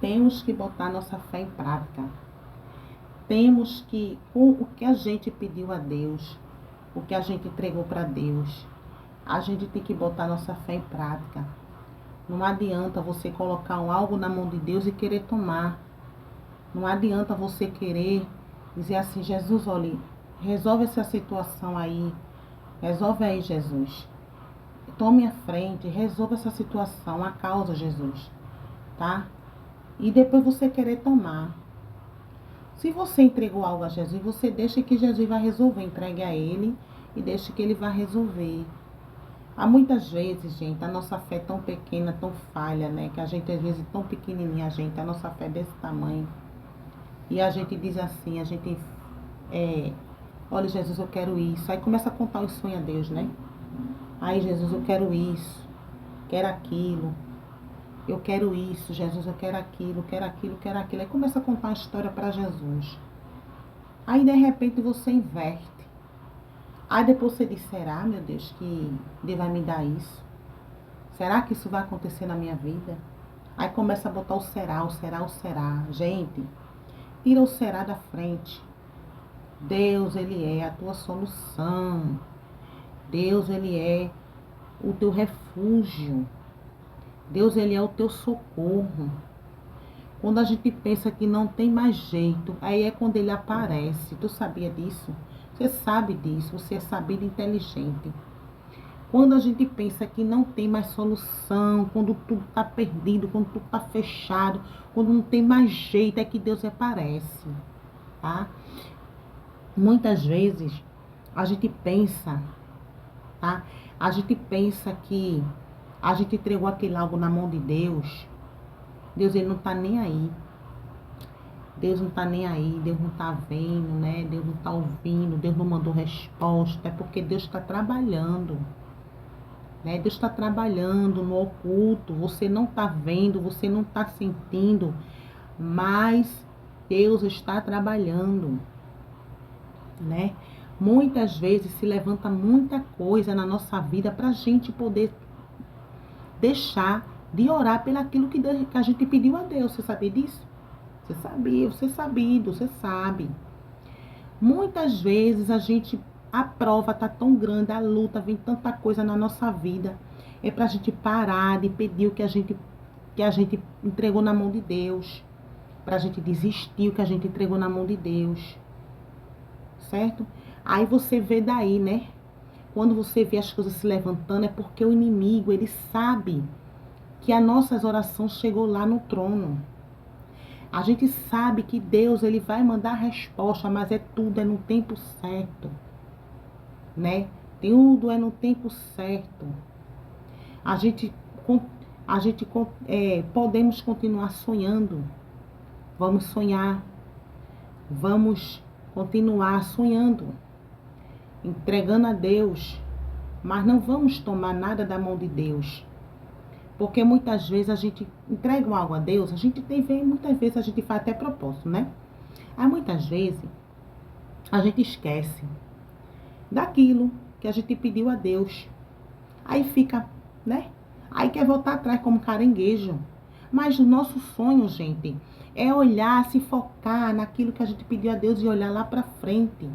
temos que botar nossa fé em prática. Temos que, com o que a gente pediu a Deus, o que a gente entregou para Deus, a gente tem que botar nossa fé em prática. Não adianta você colocar algo na mão de Deus e querer tomar. Não adianta você querer dizer assim, Jesus, olha, resolve essa situação aí. Resolve aí, Jesus. Tome a frente, resolva essa situação, a causa, Jesus. Tá? E depois você querer tomar. Se você entregou algo a Jesus, você deixa que Jesus vai resolver. Entregue a Ele e deixe que Ele vai resolver. Há muitas vezes, gente, a nossa fé é tão pequena, tão falha, né? Que a gente, às vezes, tão pequenininha, gente, a nossa fé é desse tamanho. E a gente diz assim, a gente, olha, Jesus, eu quero isso. Aí começa a contar os sonhos a Deus, né? Aí, Jesus, eu quero isso, quero aquilo. Eu quero isso, Jesus, eu quero aquilo, quero aquilo, quero aquilo. Aí começa a contar uma história para Jesus. Aí, de repente, você inverte. Aí depois você diz, será, meu Deus, que Deus vai me dar isso? Será que isso vai acontecer na minha vida? Aí começa a botar o será, o será, o será. Gente, tira o será da frente. Deus, Ele é a tua solução. Deus, Ele é o teu refúgio. Deus, Ele é o teu socorro. Quando a gente pensa que não tem mais jeito, aí é quando Ele aparece. Tu sabia disso? Você sabe disso, você é sabido e inteligente. Quando a gente pensa que não tem mais solução, quando tudo está perdido, quando tudo está fechado, quando não tem mais jeito, é que Deus aparece, tá? Muitas vezes a gente pensa, tá? A gente pensa que a gente entregou aquele algo na mão de Deus. Deus, Ele não está nem aí. Deus não está nem aí, Deus não está vendo, né? Deus não está ouvindo, Deus não mandou resposta. É porque Deus está trabalhando, né? Deus está trabalhando no oculto. Você não está vendo, você não está sentindo, mas Deus está trabalhando, né? Muitas vezes se levanta muita coisa na nossa vida para a gente poder deixar de orar pelaquilo que a gente pediu a Deus. Você sabia disso? Você sabia, você sabido, você sabe. Muitas vezes a prova está tão grande, a luta, vem tanta coisa na nossa vida. É para a gente parar de pedir o que a gente entregou na mão de Deus. Para a gente desistir o que a gente entregou na mão de Deus. Certo? Aí você vê daí, né? Quando você vê as coisas se levantando, é porque o inimigo, ele sabe que as nossas orações chegou lá no trono. A gente sabe que Deus, Ele vai mandar a resposta, mas tudo é no tempo certo, né? Tudo é no tempo certo. A gente podemos continuar sonhando. Vamos sonhar. Vamos continuar sonhando, entregando a Deus, mas não vamos tomar nada da mão de Deus. Porque muitas vezes a gente entrega algo a Deus, muitas vezes a gente faz até propósito, né? Aí muitas vezes a gente esquece daquilo que a gente pediu a Deus. Aí fica, né? Aí quer voltar atrás como caranguejo. Mas o nosso sonho, gente, é olhar, se focar naquilo que a gente pediu a Deus e olhar lá para frente.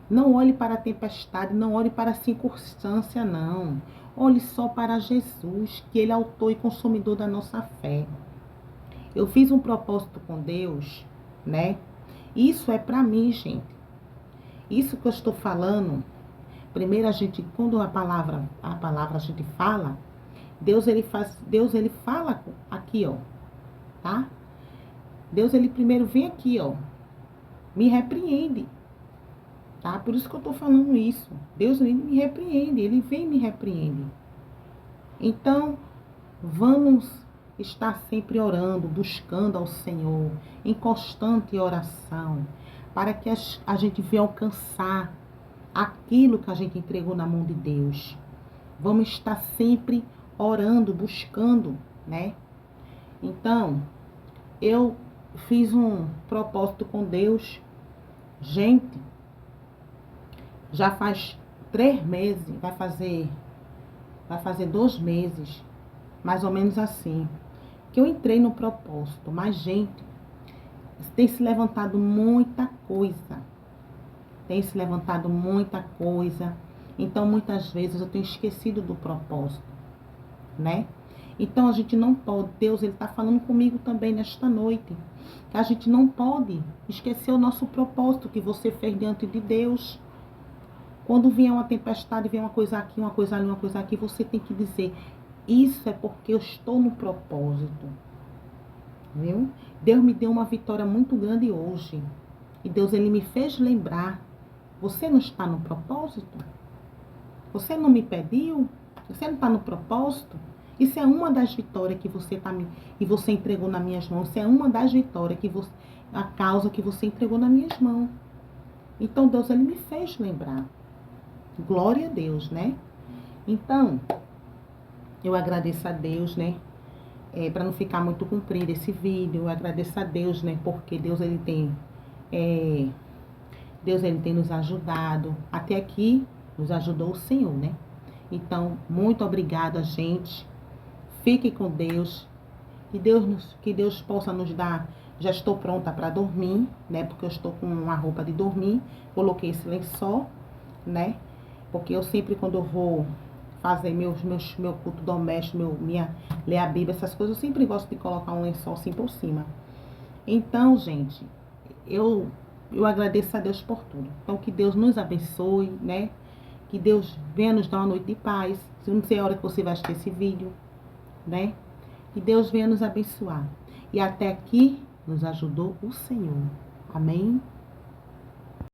Não olhe para a tempestade, não olhe para a circunstância, não. Olhe só para Jesus, que Ele é autor e consumidor da nossa fé. Eu fiz um propósito com Deus, né? Isso é para mim, gente. Isso que eu estou falando, primeiro quando a palavra a gente fala, Deus ele fala aqui, ó, tá? Deus ele primeiro vem aqui, ó, me repreende. Tá? Por isso que eu estou falando isso. Deus ele me repreende, Ele vem e me repreende. Então, vamos estar sempre orando, buscando ao Senhor, em constante oração, para que a gente venha alcançar aquilo que a gente entregou na mão de Deus. Vamos estar sempre orando, buscando, né? Então, eu fiz um propósito com Deus. Gente, já faz 3 meses, vai fazer 2 meses, mais ou menos assim. que eu entrei no propósito. Mas, gente, tem se levantado muita coisa. Tem se levantado muita coisa. Então, muitas vezes eu tenho esquecido do propósito, né? Então, a gente não pode. Deus, Ele está falando comigo também nesta noite. Que a gente não pode esquecer o nosso propósito que você fez diante de Deus. Quando vier uma tempestade, vier uma coisa aqui, uma coisa ali, uma coisa aqui, você tem que dizer: isso é porque eu estou no propósito. Viu? Deus me deu uma vitória muito grande hoje. E Deus, Ele me fez lembrar. Você não está no propósito? Você não me pediu? Você não está no propósito? Isso é uma das vitórias que você entregou nas minhas mãos. Isso é uma das vitórias a causa que você entregou nas minhas mãos. Então Deus, Ele me fez lembrar. Glória a Deus, né? Então, eu agradeço a Deus, né? Para não ficar muito comprido esse vídeo, eu agradeço a Deus, né? Porque Deus, Ele tem nos ajudado. Até aqui nos ajudou o Senhor, né? Então, muito obrigada, gente. Fique com Deus. Que Deus possa nos dar. Já estou pronta para dormir, né? Porque eu estou com uma roupa de dormir. Coloquei esse lençol, né? Porque eu sempre, quando eu vou fazer meu culto doméstico, ler a Bíblia, essas coisas, eu sempre gosto de colocar um lençol assim por cima. Então, gente, eu agradeço a Deus por tudo. Então, que Deus nos abençoe, né? Que Deus venha nos dar uma noite de paz. Eu não sei a hora que você vai assistir esse vídeo, né? Que Deus venha nos abençoar. E até aqui nos ajudou o Senhor. Amém?